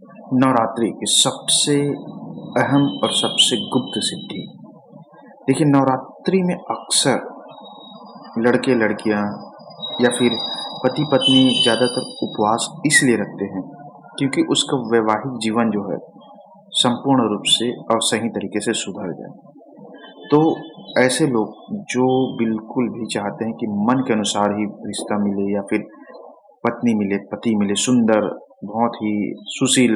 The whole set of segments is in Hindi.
नवरात्रि की सबसे अहम और सबसे गुप्त सिद्धि। देखिए, नवरात्रि में अक्सर लड़के लड़कियां या फिर पति पत्नी ज़्यादातर उपवास इसलिए रखते हैं क्योंकि उसका वैवाहिक जीवन जो है संपूर्ण रूप से और सही तरीके से सुधर जाए। तो ऐसे लोग जो बिल्कुल भी चाहते हैं कि मन के अनुसार ही रिश्ता मिले या फिर पत्नी मिले, पति मिले, सुंदर, बहुत ही सुशील,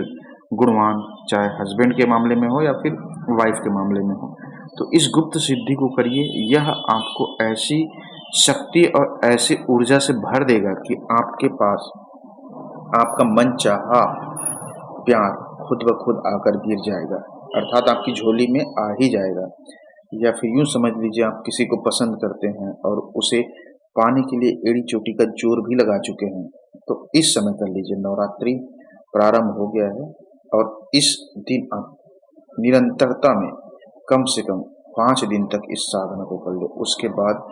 गुणवान, चाहे हस्बैंड के मामले में हो या फिर वाइफ के मामले में हो। तो इस गुप्त सिद्धि को करिए, यह आपको ऐसी शक्ति और ऐसी ऊर्जा से भर देगा कि आपके पास आपका मनचाहा प्यार खुद ब खुद आकर गिर जाएगा, अर्थात आपकी झोली में आ ही जाएगा। या फिर यूँ समझ लीजिए, आप किसी को पसंद करते हैं और उसे पाने के लिए एड़ी चोटी का जोर भी लगा चुके हैं, तो इस समय कर लीजिए। नवरात्रि प्रारंभ हो गया है और इस दिन आप निरंतरता में कम से कम 5 दिन तक इस साधना को कर ले। उसके बाद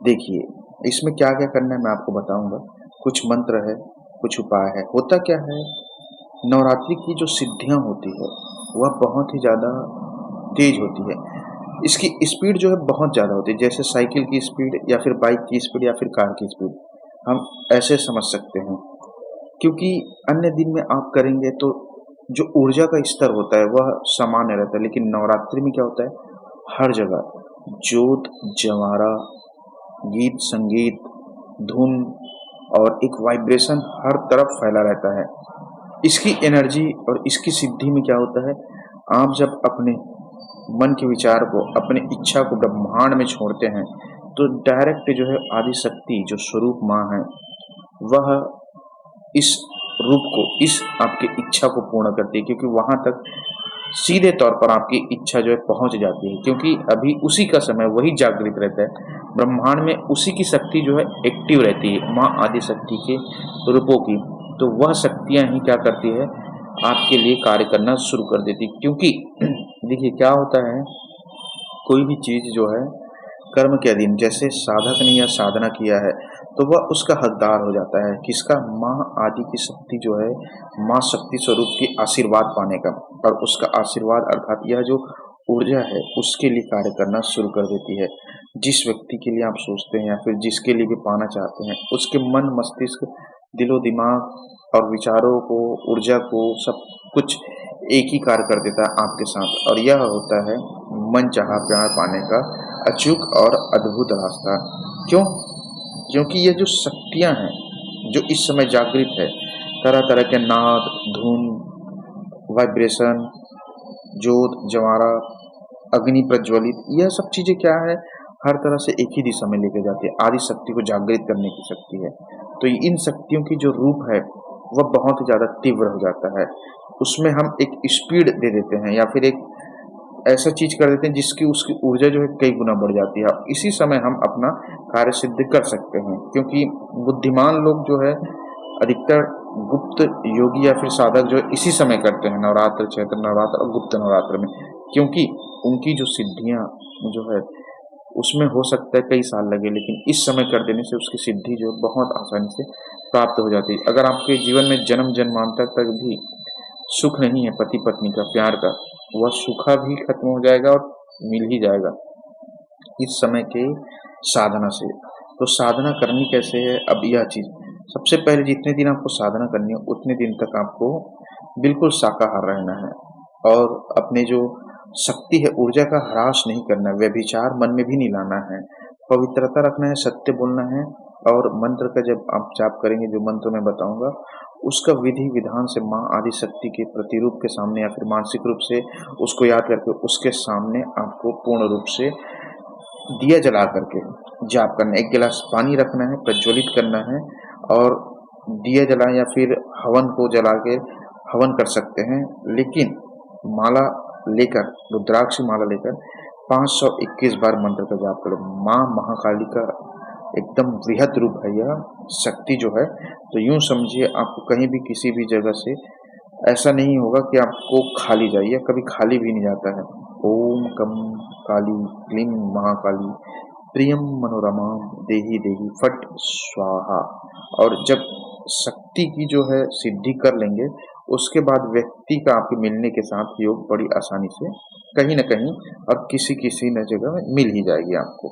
देखिए, इसमें क्या क्या करना है मैं आपको बताऊंगा। कुछ मंत्र है, कुछ उपाय है। होता क्या है, नवरात्रि की जो सिद्धियां होती है वह बहुत ही ज़्यादा तेज होती है। इसकी स्पीड जो है बहुत ज़्यादा होती है, जैसे साइकिल की स्पीड या फिर बाइक की स्पीड या फिर कार की स्पीड, हम ऐसे समझ सकते हैं। क्योंकि अन्य दिन में आप करेंगे तो जो ऊर्जा का स्तर होता है वह सामान्य रहता है, लेकिन नवरात्रि में क्या होता है, हर जगह जोत जवारा, गीत संगीत, धुन और एक वाइब्रेशन हर तरफ फैला रहता है। इसकी एनर्जी और इसकी सिद्धि में क्या होता है, आप जब अपने मन के विचार को, अपनी इच्छा को ब्रह्मांड में छोड़ते हैं, तो डायरेक्ट जो है आदि शक्ति जो स्वरूप माँ है, वह इस रूप को, इस आपकी इच्छा को पूर्ण करती है। क्योंकि वहां तक सीधे तौर पर आपकी इच्छा जो है पहुंच जाती है, क्योंकि अभी उसी का समय वही जागृत रहता है। ब्रह्मांड में उसी की शक्ति जो है एक्टिव रहती है, माँ आदि शक्ति के रूपों की। तो वह शक्तियां ही क्या करती है, आपके लिए कार्य करना शुरू कर देती। क्योंकि देखिए क्या होता है, कोई भी चीज जो है कर्म के अधीन, जैसे साधक ने यह साधना किया है तो वह उसका हकदार हो जाता है। किसका, माँ आदि की शक्ति जो है, माँ शक्ति स्वरूप की आशीर्वाद पाने का, और उसका आशीर्वाद अर्थात यह जो ऊर्जा है उसके लिए कार्य करना शुरू कर देती है। जिस व्यक्ति के लिए आप सोचते हैं या फिर जिसके लिए भी पाना चाहते हैं, उसके मन मस्तिष्क दिलो दिमाग और विचारों को, ऊर्जा को, सब कुछ एक ही कार्य कर देता है आपके साथ। और यह होता है मन चाहा प्यार पाने का अचूक और अद्भुत रास्ता। क्यों? क्योंकि ये जो शक्तियां हैं जो इस समय जागृत है, तरह तरह के नाद, धुन, वाइब्रेशन, जोत जवारा, अग्नि प्रज्वलित, यह सब चीजें क्या है, हर तरह से एक ही दिशा में लेके जाती है। आदि शक्ति को जागृत करने की शक्ति है। तो इन शक्तियों की जो रूप है वह बहुत ज्यादा तीव्र हो जाता है। उसमें हम एक स्पीड दे देते हैं या फिर एक ऐसा चीज कर देते हैं जिसकी उसकी ऊर्जा जो है कई गुना बढ़ जाती है। इसी समय हम अपना कार्य सिद्ध कर सकते हैं। क्योंकि बुद्धिमान लोग जो है अधिकतर गुप्त योगी या फिर साधक जो है इसी समय करते हैं, नवरात्र, चैत्र नवरात्र और गुप्त नवरात्र में। क्योंकि उनकी जो सिद्धियां जो है उसमें हो सकता है कई साल लगे, लेकिन इस समय कर देने से उसकी सिद्धि जो बहुत आसानी से प्राप्त हो जाती है। अगर आपके जीवन में जन्म जन्मांतर तक भी सुख नहीं है पति पत्नी का, प्यार का, वह सूखा भी खत्म हो जाएगा और मिल ही जाएगा इस समय के साधना से। तो साधना करनी कैसे है, अब यह चीज सबसे पहले, जितने दिन आपको साधना करनी है उतने दिन तक आपको बिल्कुल शाकाहार रहना है और अपने जो शक्ति है, ऊर्जा का ह्रास नहीं करना है, व्यभिचार मन में भी नहीं लाना है, पवित्रता रखना है, सत्य बोलना है। और मंत्र का जब आप जाप करेंगे, जो मंत्र मैं बताऊंगा, उसका विधि विधान से माँ आदि शक्ति के प्रतिरूप के सामने या फिर मानसिक रूप से उसको याद करके उसके सामने आपको पूर्ण रूप से दिया जला करके जाप करना है। 1 गिलास पानी रखना है, प्रज्वलित करना है और दिया जला या फिर हवन को जला के हवन कर सकते हैं। लेकिन माला लेकर, रुद्राक्ष माला लेकर 521 बार मंत्र का जाप करो। माँ महाकाली का एकदम वृहद रूप है यह शक्ति जो है। तो यूं समझिए, आपको कहीं भी किसी भी जगह से ऐसा नहीं होगा कि आपको खाली जाइए, कभी खाली भी नहीं जाता है। ओम कम काली क्लीं महाकाली प्रियम मनोरमा देही देही फट स्वाहा। और जब शक्ति की जो है सिद्धि कर लेंगे उसके बाद व्यक्ति का आपके मिलने के साथ योग बड़ी आसानी से कहीं न कहीं और किसी-किसी न जगह में मिल ही जाएगी आपको।